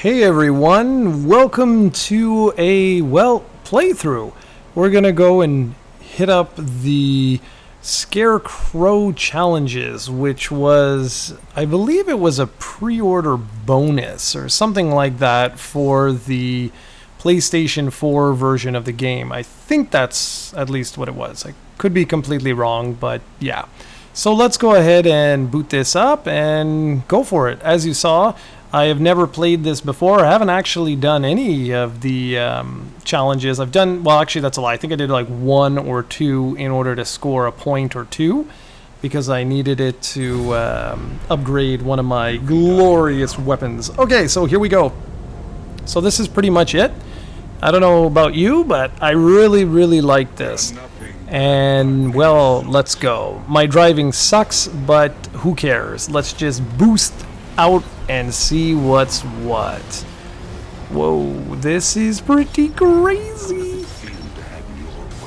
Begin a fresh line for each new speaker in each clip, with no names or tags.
Hey everyone, welcome to a, playthrough. We're gonna go and hit up the Scarecrow Challenges, which was, I believe it was a pre-order bonus or something like that for the PlayStation 4 version of the game. I think that's at least what it was. I could be completely wrong, but yeah. So let's go ahead and boot this up and go for it. As you saw, I have never played this before. I haven't actually done any of the challenges. I've done, well, actually that's a lie. I think I did like one or two in order to score a point or two because I needed it to upgrade one of my glorious weapons. Okay, so here we go. So this is pretty much it. I don't know about you, but I really like this. And, well, let's go. My driving sucks, but who cares? Let's just boost out and see what's what. Whoa, this is pretty crazy.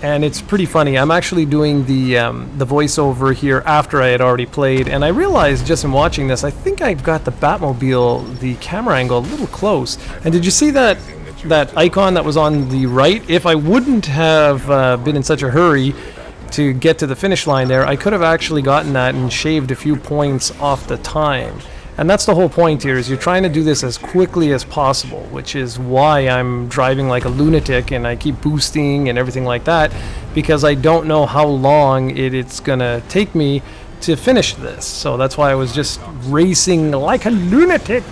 And it's pretty funny. I'm actually doing the voiceover here after I had already played, and I realized just in watching this, I think I've got the Batmobile, the camera angle, a little close. And did you see that icon that was on the right? If I wouldn't have been in such a hurry to get to the finish line there, I could have actually gotten that and shaved a few points off the time. And that's the whole point here, is you're trying to do this as quickly as possible, which is why I'm driving like a lunatic and I keep boosting and everything like that, because I don't know how long it's gonna take me to finish this. So that's why I was just racing like a lunatic.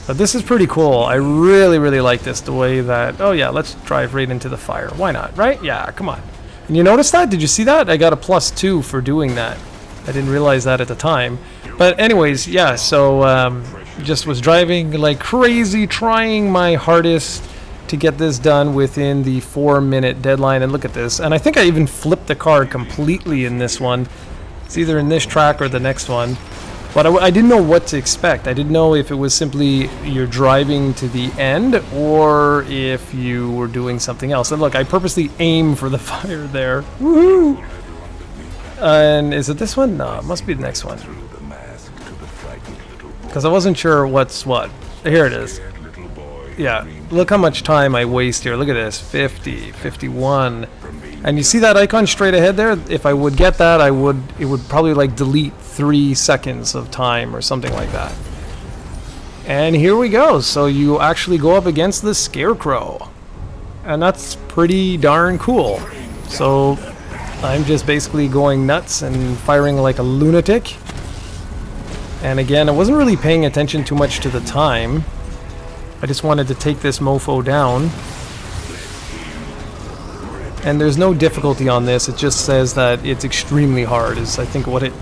But this is pretty cool. I really like this, the way that, oh yeah, let's drive right into the fire. Why not, right? Yeah, come on. And you notice that? Did you see that? I got a +2 for doing that. I didn't realize that at the time. But anyways, yeah, so just was driving like crazy, trying my hardest to get this done within the 4-minute deadline. And look at this. And I think I even flipped the car completely in this one. It's either in this track or the next one. But I didn't know what to expect. I didn't know if it was simply you're driving to the end or if you were doing something else. And look, I purposely aim for the fire there. Woohoo! And is it this one? No, it must be the next one. Because I wasn't sure what's what. Here it is. Yeah, look how much time I waste here. Look at this, 50, 51. And you see that icon straight ahead there? If I would get that, it would probably like delete 3 seconds of time or something like that. And here we go. So you actually go up against the Scarecrow. And that's pretty darn cool. So I'm just basically going nuts and firing like a lunatic. And again, I wasn't really paying attention too much to the time. I just wanted to take this mofo down. And there's no difficulty on this. It just says that it's extremely hard, is I think what it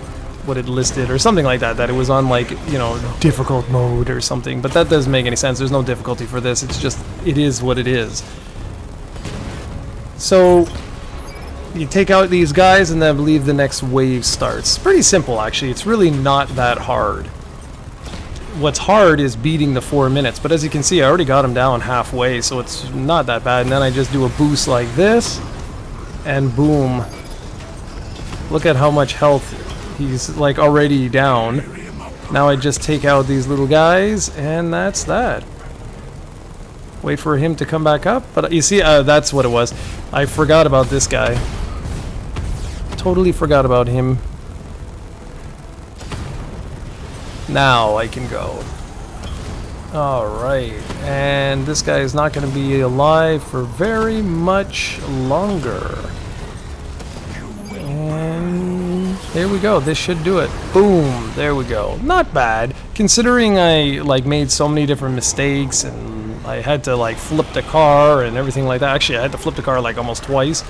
listed, or something like that. That it was on like, you know, difficult mode or something. But that doesn't make any sense. There's no difficulty for this. It's just, it is what it is. So you take out these guys, and then I believe the next wave starts. It's pretty simple, actually. It's really not that hard. What's hard is beating the 4 minutes, but as you can see, I already got him down halfway, so it's not that bad. And then I just do a boost like this, and boom. Look at how much health he's like already down. Now I just take out these little guys, and that's that. Wait for him to come back up, but you see, that's what it was. I forgot about this guy. Totally forgot about him. Now I can go. Alright, and this guy is not going to be alive for very much longer. And there we go. This should do it. Boom, there we go. Not bad, considering I like made so many different mistakes and I had to like flip the car and everything like that. Actually, I had to flip the car like almost twice.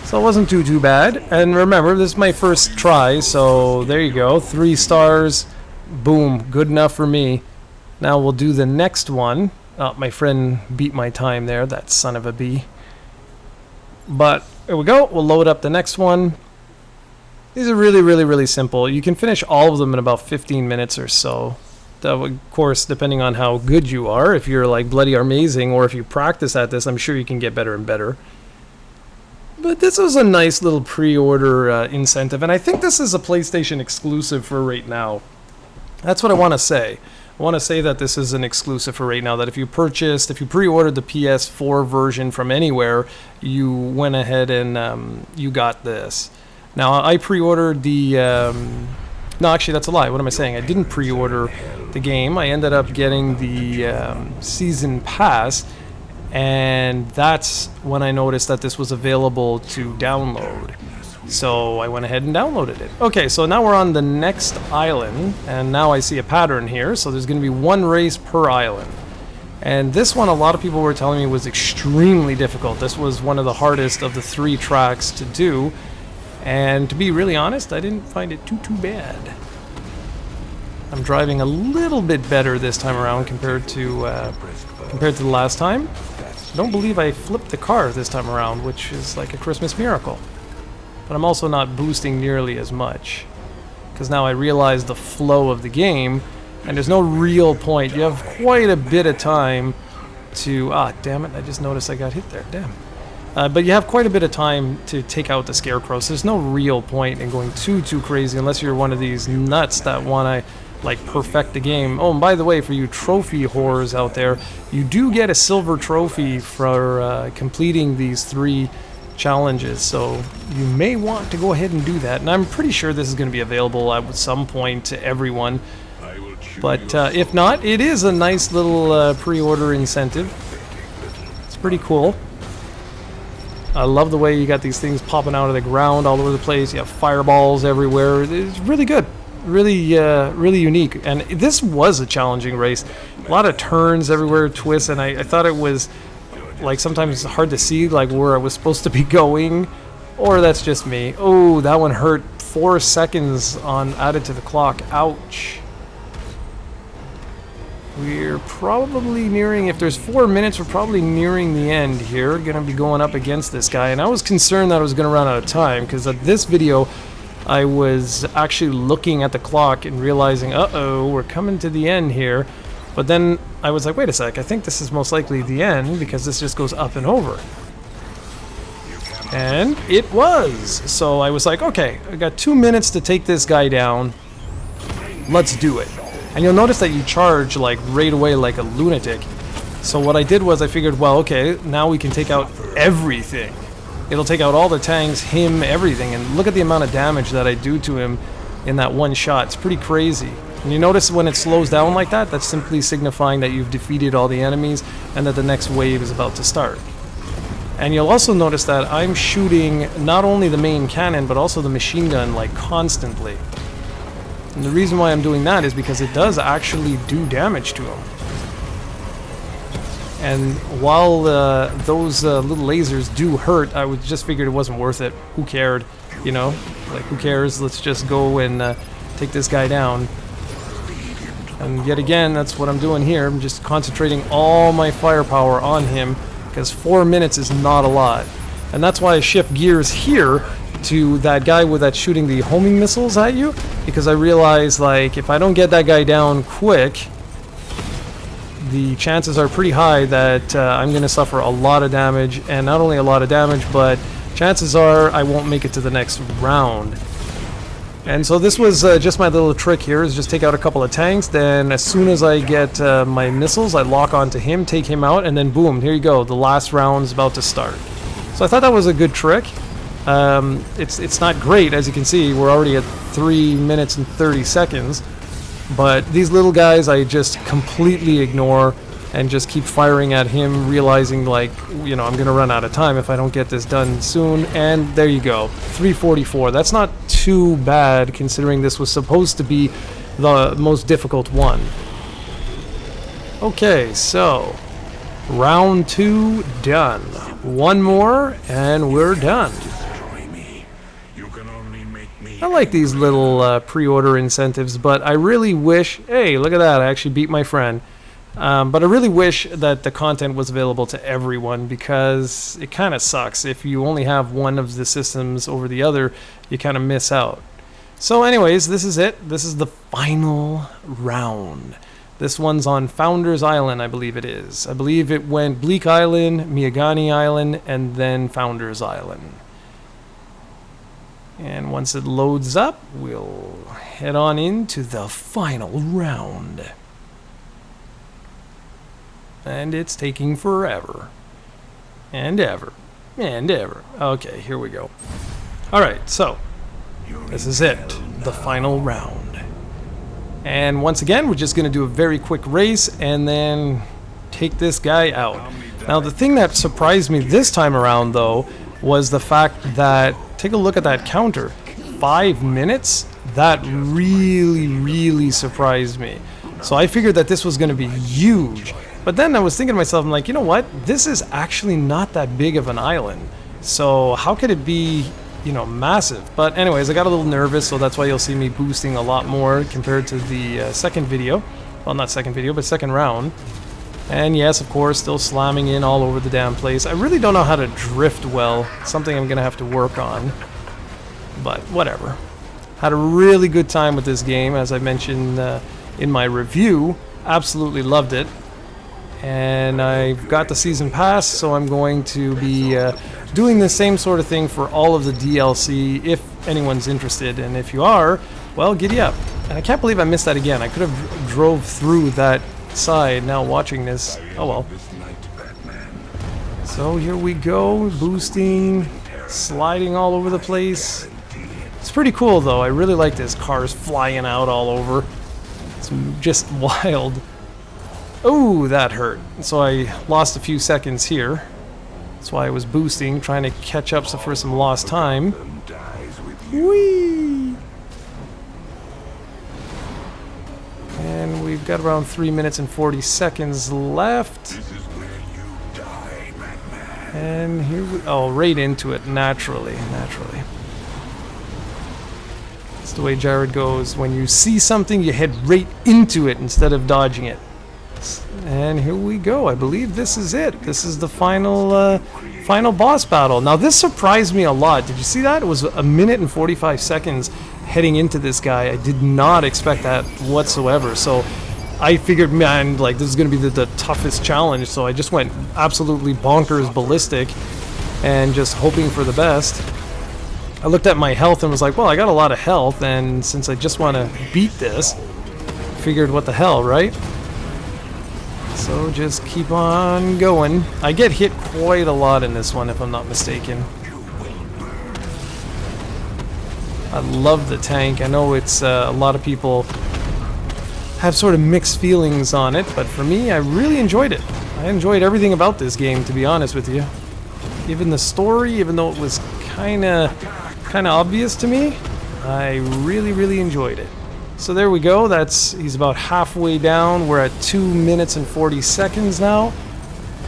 So it wasn't too bad. And remember, this is my first try, so there you go. 3 stars. Boom, good enough for me. Now we'll do the next one. My friend beat my time there, that son of a bee. But here we go. We'll load up the next one. These are really simple. You can finish all of them in about 15 minutes or so. Of course, depending on how good you are. If you're like bloody amazing, or if you practice at this, I'm sure you can get better and better. But this was a nice little pre-order incentive, and I think this is a PlayStation exclusive for right now. That's what I want to say. I want to say that this is an exclusive for right now, that if you pre-ordered the PS4 version from anywhere, you went ahead and you got this. Now, I pre-ordered the... no, actually, that's a lie. What am I saying? I didn't pre-order the game. I ended up getting the Season Pass, and that's when I noticed that this was available to download. So I went ahead and downloaded it. Okay, so now we're on the next island, and now I see a pattern here. So there's going to be one race per island. And this one, a lot of people were telling me was extremely difficult. This was one of the hardest of the 3 tracks to do. And to be really honest, I didn't find it too bad. I'm driving a little bit better this time around compared to the last time. I don't believe I flipped the car this time around, which is like a Christmas miracle. But I'm also not boosting nearly as much, because now I realize the flow of the game, and there's no real point. You have quite a bit of time to... damn it, I just noticed I got hit there, damn. But you have quite a bit of time to take out the Scarecrow, so there's no real point in going too crazy unless you're one of these nuts that want to, like, perfect the game. Oh, and by the way, for you trophy whores out there, you do get a silver trophy for completing these 3 challenges, so you may want to go ahead and do that. And I'm pretty sure this is going to be available at some point to everyone. But if not, it is a nice little pre-order incentive. It's pretty cool. I love the way you got these things popping out of the ground all over the place. You have fireballs everywhere. It's really good. Really, really unique. And this was a challenging race. A lot of turns everywhere, twists, and I thought it was, like, sometimes hard to see, like, where I was supposed to be going. Or that's just me. Oh, that one hurt. 4 seconds on added to the clock. Ouch. We're probably nearing, if there's 4 minutes, we're probably nearing the end here. Gonna be going up against this guy, and I was concerned that I was gonna run out of time, because at this video I was actually looking at the clock and realizing, uh-oh, we're coming to the end here. But then I was like, wait a sec, I think this is most likely the end, because this just goes up and over. And it was! So I was like, okay, I got 2 minutes to take this guy down. Let's do it. And you'll notice that you charge, like, right away like a lunatic. So what I did was I figured, well, okay, now we can take out everything. It'll take out all the tanks, him, everything. And look at the amount of damage that I do to him in that one shot. It's pretty crazy. And you notice when it slows down like that, that's simply signifying that you've defeated all the enemies and that the next wave is about to start. And you'll also notice that I'm shooting not only the main cannon, but also the machine gun, like, constantly. And the reason why I'm doing that is because it does actually do damage to him. And while those little lasers do hurt, I would just figured it wasn't worth it. Who cared? You know? Like, who cares? Let's just go and take this guy down. And yet again, that's what I'm doing here. I'm just concentrating all my firepower on him, because 4 minutes is not a lot. And that's why I shift gears here to that guy that's shooting the homing missiles at you, because I realize, like, if I don't get that guy down quick, the chances are pretty high that I'm going to suffer a lot of damage, and not only a lot of damage, but chances are I won't make it to the next round. And so this was just my little trick here, is just take out a couple of tanks, then as soon as I get my missiles, I lock onto him, take him out, and then boom, here you go, the last round's about to start. So I thought that was a good trick. It's not great, as you can see, we're already at 3 minutes and 30 seconds, but these little guys I just completely ignore and just keep firing at him, realizing, like, you know, I'm gonna run out of time if I don't get this done soon. And there you go, 344. That's not too bad, considering this was supposed to be the most difficult one. Okay, so round 2 done. One more and we're done. I like these little pre-order incentives, but I really wish... Hey, look at that, I actually beat my friend. But I really wish that the content was available to everyone, because it kind of sucks. If you only have one of the systems over the other, you kind of miss out. So anyways, this is it. This is the final round. This one's on Founders Island, I believe it is. I believe it went Bleak Island, Miyagani Island, and then Founders Island. And once it loads up, we'll head on into the final round. And it's taking forever. And ever. And ever. Okay, here we go. Alright, so this is it. The final round. And once again, we're just going to do a very quick race and then take this guy out. Now, the thing that surprised me this time around, though, was the fact that, take a look at that counter. 5 minutes? That really, really surprised me. So I figured that this was going to be huge. But then I was thinking to myself, I'm like, you know what? This is actually not that big of an island. So how could it be, you know, massive? But anyways, I got a little nervous, so that's why you'll see me boosting a lot more compared to the second video. Well, not second video, but second round. And yes, of course, still slamming in all over the damn place. I really don't know how to drift well. Something I'm going to have to work on. But whatever. Had a really good time with this game, as I mentioned in my review. Absolutely loved it. And I've got the season pass, so I'm going to be doing the same sort of thing for all of the DLC if anyone's interested. And if you are, well, giddy up. And I can't believe I missed that again. I could have drove through that side now watching this. Oh well. So here we go, boosting, sliding all over the place. It's pretty cool though. I really like this. Cars flying out all over. It's just wild. Oh, that hurt. So I lost a few seconds here. That's why I was boosting, trying to catch up for some lost time. Whee! And we've got around 3 minutes and 40 seconds left. And here we... oh, right into it, naturally. That's the way Jared goes. When you see something, you head right into it instead of dodging it. And here we go. I believe this is it. This is the final final boss battle. Now this surprised me a lot. Did you see that? It was 1 minute and 45 seconds heading into this guy. I did not expect that whatsoever. So I figured, man, like this is going to be the toughest challenge. So I just went absolutely bonkers ballistic and just hoping for the best. I looked at my health and was like, well, I got a lot of health, and since I just want to beat this, figured what the hell, right? So just keep on going. I get hit quite a lot in this one, if I'm not mistaken. I love the tank. I know it's a lot of people have sort of mixed feelings on it, but for me, I really enjoyed it. I enjoyed everything about this game, to be honest with you. Even the story, even though it was kind of obvious to me, I really enjoyed it. So there we go. He's about halfway down. We're at 2 minutes and 40 seconds now.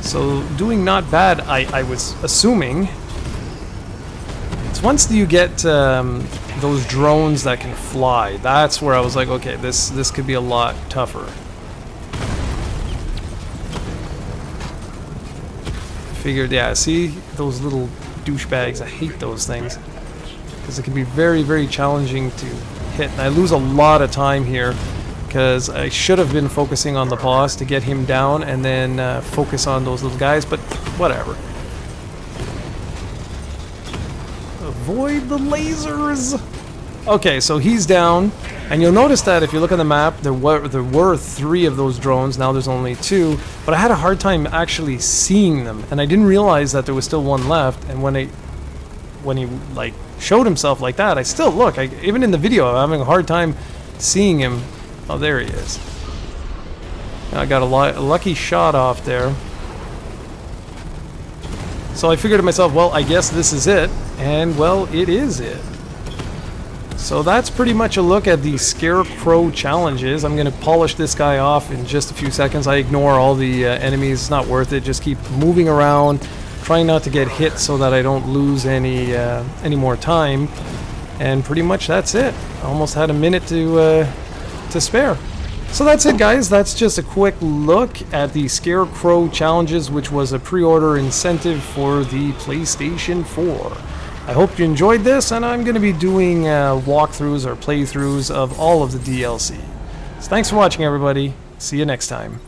So doing not bad, I was assuming. It's once you get those drones that can fly, that's where I was like, okay, this could be a lot tougher. Figured, yeah, see those little douchebags, I hate those things. Because it can be very challenging to hit. And I lose a lot of time here because I should have been focusing on the boss to get him down and then focus on those little guys, but whatever. Avoid the lasers! Okay, so he's down, and you'll notice that if you look at the map, there were 3 of those drones, now there's only 2, but I had a hard time actually seeing them, and I didn't realize that there was still 1 left, and when he like showed himself like that, I still look, even in the video, I'm having a hard time seeing him. Oh, there he is. I got a lucky shot off there. So I figured to myself, well, I guess this is it, and well, it is it. So that's pretty much a look at the Scarecrow Challenges. I'm going to polish this guy off in just a few seconds. I ignore all the enemies, it's not worth it, just keep moving around. Trying not to get hit so that I don't lose any more time, and pretty much that's it. Almost had a minute to spare. So that's it, guys. That's just a quick look at the Scarecrow Challenges, which was a pre-order incentive for the PlayStation 4. I hope you enjoyed this, and I'm going to be doing walkthroughs or playthroughs of all of the DLC. So thanks for watching, everybody. See you next time.